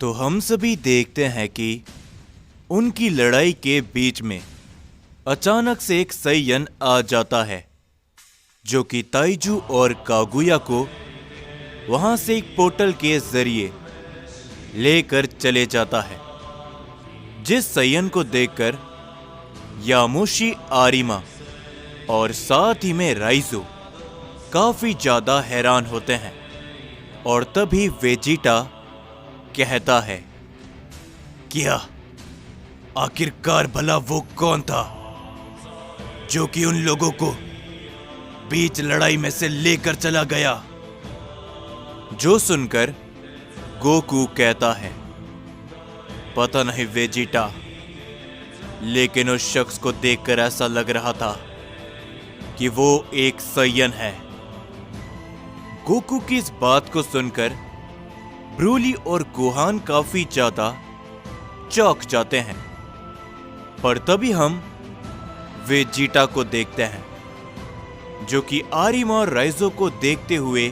तो हम सभी देखते हैं कि उनकी लड़ाई के बीच में अचानक से एक सैयन आ जाता है जो कि ताइजू और कागुया को वहां से एक पोर्टल के जरिए लेकर चले जाता है। जिस सैयन को देखकर यामोशी आरिमा और साथ ही में राइजो काफी ज्यादा हैरान होते हैं और तभी वेजिटा कहता है, क्या आखिरकार भला वो कौन था जो कि उन लोगों को बीच लड़ाई में से लेकर चला गया? जो सुनकर गोकू कहता है, पता नहीं वेजिटा, लेकिन उस शख्स को देखकर ऐसा लग रहा था कि वो एक सैयन है। गोकू की इस बात को सुनकर ब्रूली और गोहान काफी ज्यादा चौंक जाते हैं, पर तभी हम वेजिटा को देखते हैं जो कि आरिमा और राइजो को देखते हुए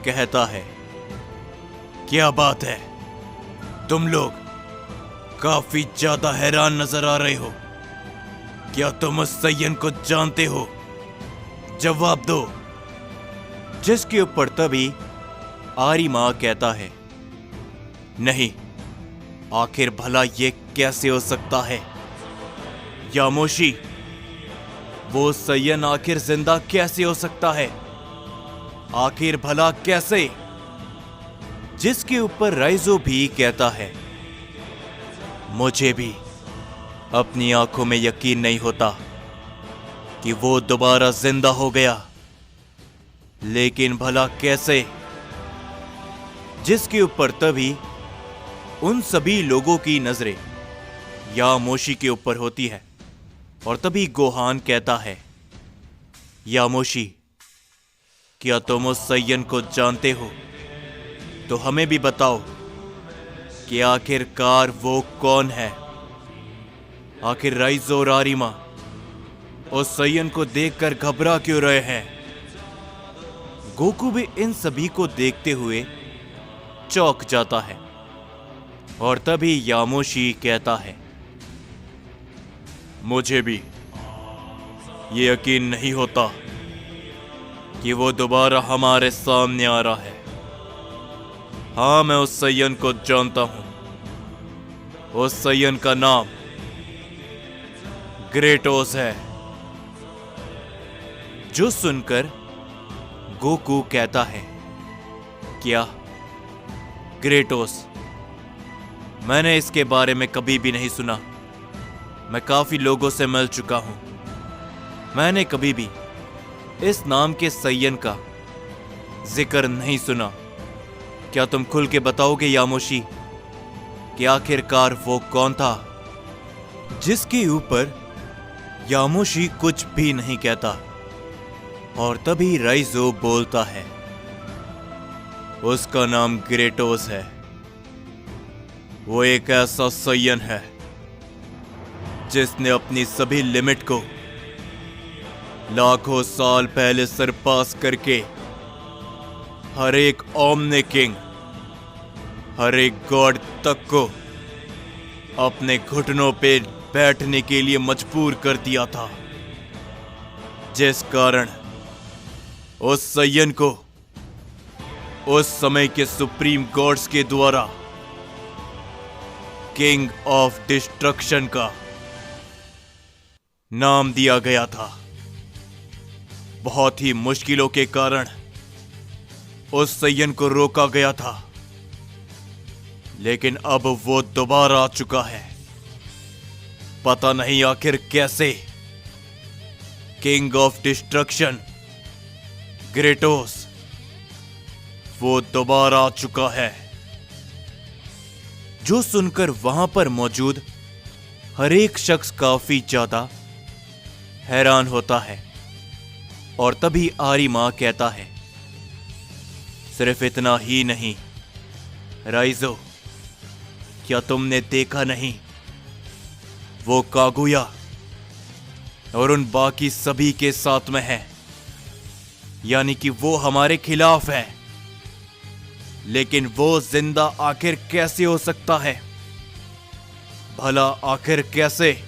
कहता है, क्या बात है, तुम लोग काफी ज्यादा हैरान नजर आ रहे हो। क्या तुम उस सैयन को जानते हो? जवाब दो। जिसके ऊपर तभी आरिमा कहता है, नहीं, आखिर भला ये कैसे हो सकता है? यामोशी, वो सैयन आखिर जिंदा कैसे हो सकता है? आखिर भला कैसे? जिसके ऊपर राइजो भी कहता है, मुझे भी अपनी आंखों में यकीन नहीं होता कि वो दोबारा जिंदा हो गया, लेकिन भला कैसे? जिसके ऊपर तभी उन सभी लोगों की नजरें यामोशी के ऊपर होती है और तभी गोहान कहता है, यामोशी, क्या तुम उस सैयन को जानते हो? तो हमें भी बताओ कि आखिरकार वो कौन है। आखिर राइजो और आरिमा उस सैयन को देखकर घबरा क्यों रहे हैं? गोकू भी इन सभी को देखते हुए चौंक जाता है और तभी यामोशी कहता है, मुझे भी ये यकीन नहीं होता कि वो दोबारा हमारे सामने आ रहा है। हाँ, मैं उस सैयन को जानता हूं। उस सैयन का नाम ग्रेटोस है। जो सुनकर गोकू कहता है, क्या ग्रेटोस? मैंने इसके बारे में कभी भी नहीं सुना। मैं काफी लोगों से मिल चुका हूं, मैंने कभी भी इस नाम के सैयन का जिक्र नहीं सुना। क्या तुम खुल के बताओगे यामोशी कि आखिरकार वो कौन था? जिसके ऊपर यामोशी कुछ भी नहीं कहता और तभी राइजो बोलता है, उसका नाम ग्रेटोस है। वो एक ऐसा सैयन है जिसने अपनी सभी लिमिट को लाखों साल पहले सरपास करके हर एक ओमने किंग, हर एक गॉड तक को अपने घुटनों पे बैठने के लिए मजबूर कर दिया था, जिस कारण उस सैयन को उस समय के सुप्रीम गॉड्स के द्वारा किंग ऑफ डिस्ट्रक्शन का नाम दिया गया था। बहुत ही मुश्किलों के कारण उस सैयन को रोका गया था, लेकिन अब वो दोबारा आ चुका है। पता नहीं आखिर कैसे। किंग ऑफ डिस्ट्रक्शन ग्रेटोस वो दोबारा आ चुका है। जो सुनकर वहां पर मौजूद हर एक शख्स काफी ज्यादा हैरान होता है और तभी आरिमा कहता है, सिर्फ इतना ही नहीं राइजो, क्या तुमने देखा नहीं? वो कागुया और उन बाकी सभी के साथ में है, यानी कि वो हमारे खिलाफ है। लेकिन वो जिंदा आखिर कैसे हो सकता है? भला आखिर कैसे?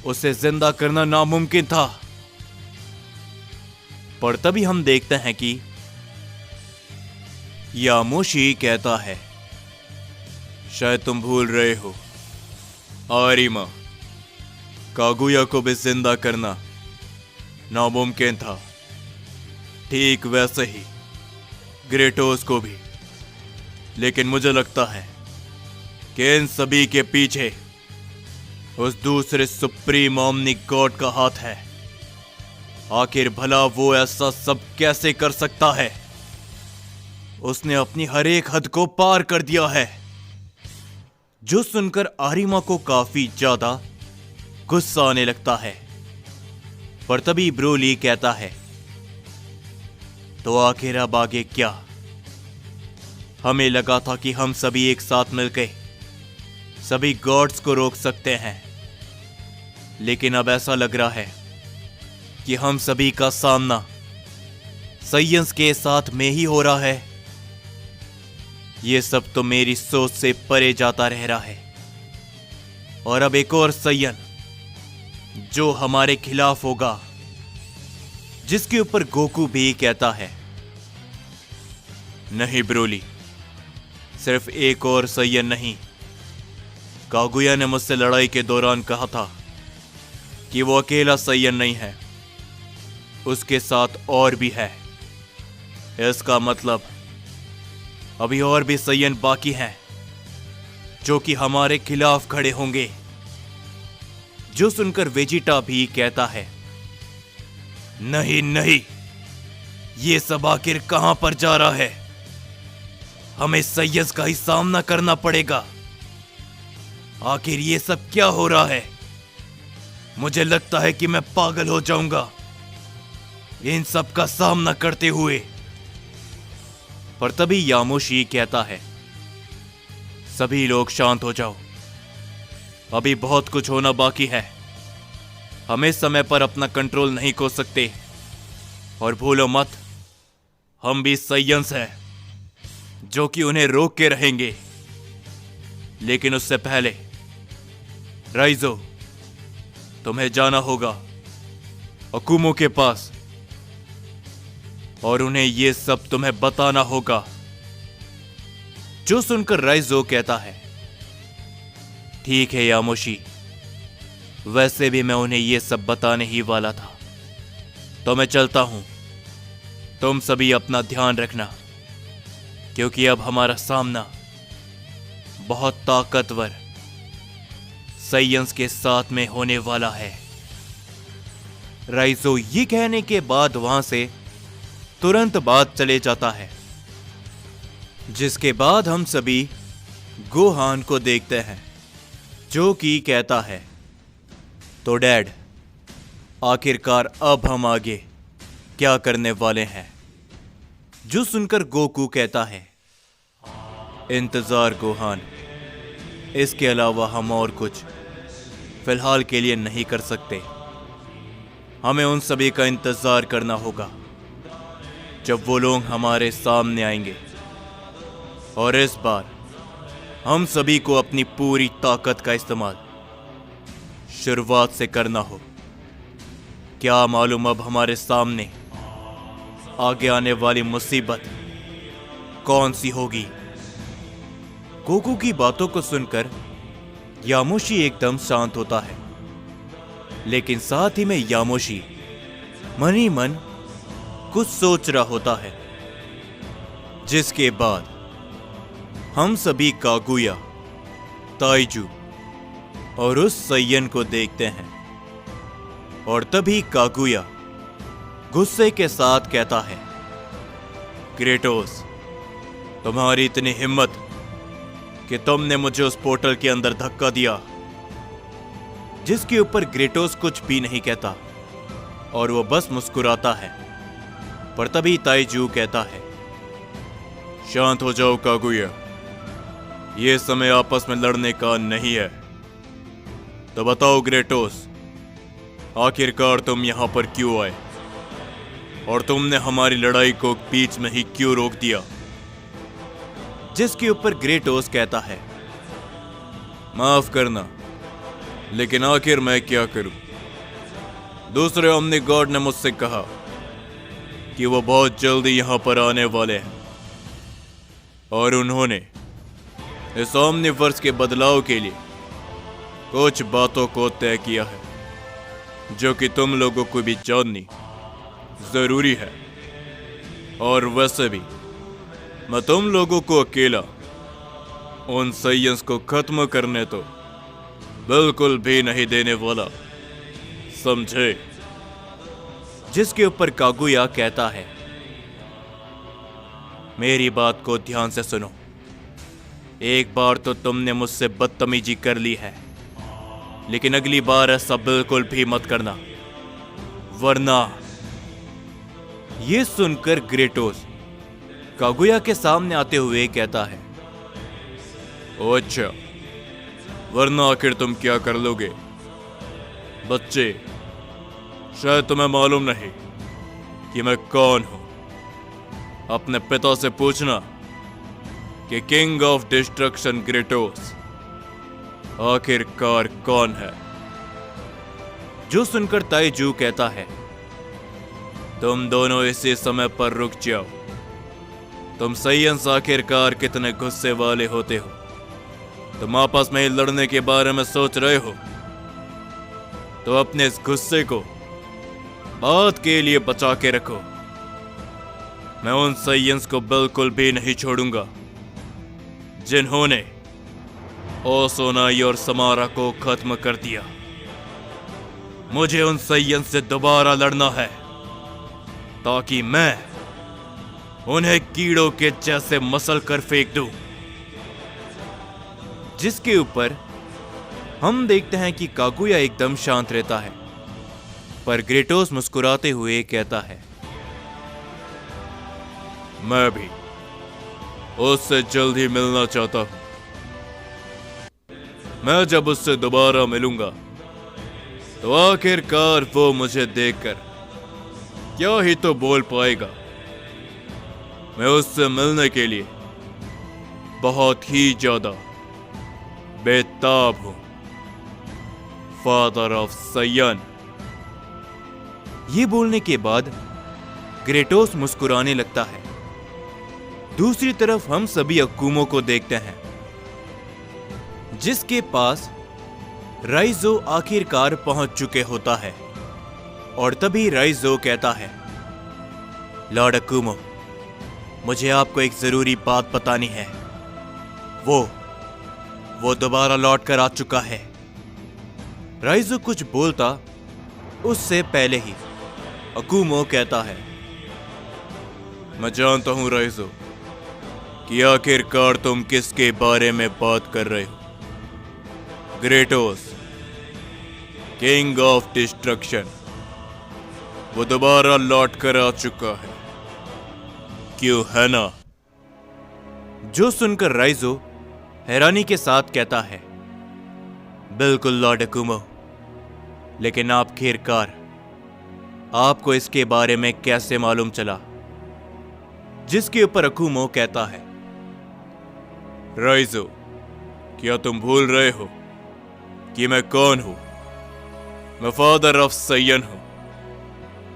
उसे जिंदा करना नामुमकिन था। पर तभी हम देखते हैं कि यामोशी कहता है, शायद तुम भूल रहे हो आरिमा, कागुया को भी जिंदा करना नामुमकिन था। ठीक वैसे ही ग्रेटोस को भी। लेकिन मुझे लगता है कि इन सभी के पीछे उस दूसरे सुप्रीम ओमनी गॉड का हाथ है। आखिर भला वो ऐसा सब कैसे कर सकता है? उसने अपनी हर एक हद को पार कर दिया है। जो सुनकर आरिमा को काफी ज्यादा गुस्सा आने लगता है। पर तभी ब्रोली कहता है, तो आखिर अब आगे क्या? हमें लगा था कि हम सभी एक साथ मिलकर सभी गॉड्स को रोक सकते हैं, लेकिन अब ऐसा लग रहा है कि हम सभी का सामना साइंस के साथ में ही हो रहा है। ये सब तो मेरी सोच से परे जाता रह रहा है। और अब एक और सयन जो हमारे खिलाफ होगा, जिसके ऊपर गोकू भी कहता है, नहीं ब्रोली, सिर्फ एक और सयन नहीं। कागुया ने मुझसे लड़ाई के दौरान कहा था कि वो अकेला सयन नहीं है, उसके साथ और भी है। इसका मतलब अभी और भी सयन बाकी हैं जो कि हमारे खिलाफ खड़े होंगे। जो सुनकर वेजिटा भी कहता है, नहीं नहीं, ये सब आखिर कहां पर जा रहा है? हमें सयंस का ही सामना करना पड़ेगा। आखिर ये सब क्या हो रहा है? मुझे लगता है कि मैं पागल हो जाऊंगा इन सब का सामना करते हुए। पर तभी यामोशी कहता है, सभी लोग शांत हो जाओ, अभी बहुत कुछ होना बाकी है। हमें समय पर अपना कंट्रोल नहीं खो सकते। और भूलो मत, हम भी सयंस हैं जो कि उन्हें रोक के रहेंगे। लेकिन उससे पहले राइजो, तुम्हें जाना होगा अकुमो के पास और उन्हें यह सब तुम्हें बताना होगा। जो सुनकर राइजो कहता है, ठीक है यामोशी, वैसे भी मैं उन्हें यह सब बताने ही वाला था, तो मैं चलता हूं। तुम सभी अपना ध्यान रखना, क्योंकि अब हमारा सामना बहुत ताकतवर साइंस के साथ में होने वाला है। राइजो ये कहने के बाद वहां से तुरंत बाद चले जाता है। जिसके बाद हम सभी गोहान को देखते हैं, जो कि कहता है, तो डैड, आखिरकार अब हम आगे क्या करने वाले हैं? जो सुनकर गोकू कहता है, इंतजार गोहान, इसके अलावा हम और कुछ फिलहाल के लिए नहीं कर सकते। हमें उन सभी का इंतजार करना होगा जब वो लोग हमारे सामने आएंगे। और इस बार हम सभी को अपनी पूरी ताकत का इस्तेमाल शुरुआत से करना हो। क्या मालूम अब हमारे सामने आगे आने वाली मुसीबत कौन सी होगी। गोकू की बातों को सुनकर यामोशी एकदम शांत होता है, लेकिन साथ ही में यामोशी मन ही मन कुछ सोच रहा होता है। जिसके बाद हम सभी कागुया, ताइजू और उस सयन को देखते हैं। और तभी कागुया गुस्से के साथ कहता है, क्रेटोस, तुम्हारी इतनी हिम्मत कि तुमने मुझे उस पोर्टल के अंदर धक्का दिया। जिसके ऊपर ग्रेटोस कुछ भी नहीं कहता और वो बस मुस्कुराता है। पर तभी ताइजू कहता है, शांत हो जाओ कागुया, ये समय आपस में लड़ने का नहीं है। तो बताओ ग्रेटोस, आखिरकार तुम यहां पर क्यों आए और तुमने हमारी लड़ाई को बीच में ही क्यों रोक दिया? जिसके ऊपर ग्रेटोस कहता है, माफ करना, लेकिन आखिर मैं क्या करूं? दूसरे ओमनी गॉड ने मुझसे कहा कि वो बहुत जल्दी यहां पर आने वाले हैं और उन्होंने इस ओमनीवर्स के बदलाव के लिए कुछ बातों को तय किया है जो कि तुम लोगों को भी जाननी जरूरी है। और वैसे भी मैं तुम लोगों को अकेला उन साइंस को खत्म करने तो बिल्कुल भी नहीं देने वाला, समझे? जिसके ऊपर कागुया कहता है, मेरी बात को ध्यान से सुनो। एक बार तो तुमने मुझसे बदतमीजी कर ली है, लेकिन अगली बार ऐसा बिल्कुल भी मत करना, वरना। यह सुनकर ग्रेटोस कागुया के सामने आते हुए कहता है, ओ अच्छा, वरना आखिर तुम क्या कर लोगे? बच्चे, शायद तुम्हें मालूम नहीं कि मैं कौन हूं। अपने पिता से पूछना कि किंग ऑफ डिस्ट्रक्शन ग्रेटोस आखिरकार कौन है। जो सुनकर ताइजू कहता है, तुम दोनों इसी समय पर रुक जाओ। तुम साइंस आखिरकार कितने गुस्से वाले होते हो। तुम आपस में लड़ने के बारे में सोच रहे हो तो अपने इस गुस्से को बात के लिए बचा के रखो। मैं उन साइंस को बिल्कुल भी नहीं छोड़ूंगा जिन्होंने ओसोनाई और समारा को खत्म कर दिया। मुझे उन साइंस से दोबारा लड़ना है ताकि मैं उन्हें कीड़ों के जैसे मसल कर फेंक दूं। जिसके ऊपर हम देखते हैं कि कागुया एकदम शांत रहता है, पर ग्रेटोस मुस्कुराते हुए कहता है, मैं भी उससे जल्द ही मिलना चाहता हूं। मैं जब उससे दोबारा मिलूंगा तो आखिरकार वो मुझे देखकर क्या ही तो बोल पाएगा। मैं उससे मिलने के लिए बहुत ही ज्यादा बेताब हूं, फादर ऑफ सयन। ये बोलने के बाद ग्रेटोस मुस्कुराने लगता है। दूसरी तरफ हम सभी अकुमो को देखते हैं, जिसके पास राइजो आखिरकार पहुंच चुके होता है। और तभी राइजो कहता है, लॉर्ड अकुमो, मुझे आपको एक जरूरी बात बतानी है। वो दोबारा लौट कर आ चुका है। राइजो कुछ बोलता उससे पहले ही अकुमो कहता है, मैं जानता हूं राइजो कि आखिरकार तुम किसके बारे में बात कर रहे हो। ग्रेटोस, किंग ऑफ डिस्ट्रक्शन, वो दोबारा लौट कर आ चुका है, क्यों है ना? जो सुनकर राइजो हैरानी के साथ कहता है, बिल्कुल लॉर्ड अकुमो, लेकिन आखिरकार आपको इसके बारे में कैसे मालूम चला? जिसके ऊपर अकुमो कहता है, राइजो, क्या तुम भूल रहे हो कि मैं कौन हूं? मैं फादर ऑफ सयन हूं।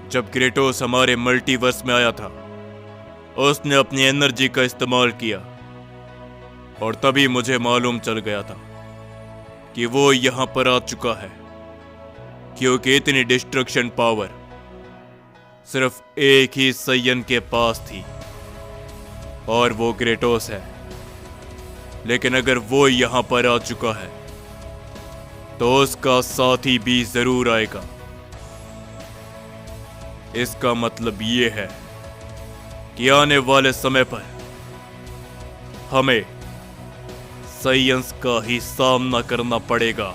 जब ग्रेटोस हमारे मल्टीवर्स में आया था, उसने अपनी एनर्जी का इस्तेमाल किया और तभी मुझे मालूम चल गया था कि वो यहां पर आ चुका है, क्योंकि इतनी डिस्ट्रक्शन पावर सिर्फ एक ही सयन के पास थी और वो ग्रेटोस है। लेकिन अगर वो यहां पर आ चुका है तो उसका साथी भी जरूर आएगा। इसका मतलब ये है कि आने वाले समय पर हमें साइंस का ही सामना करना पड़ेगा।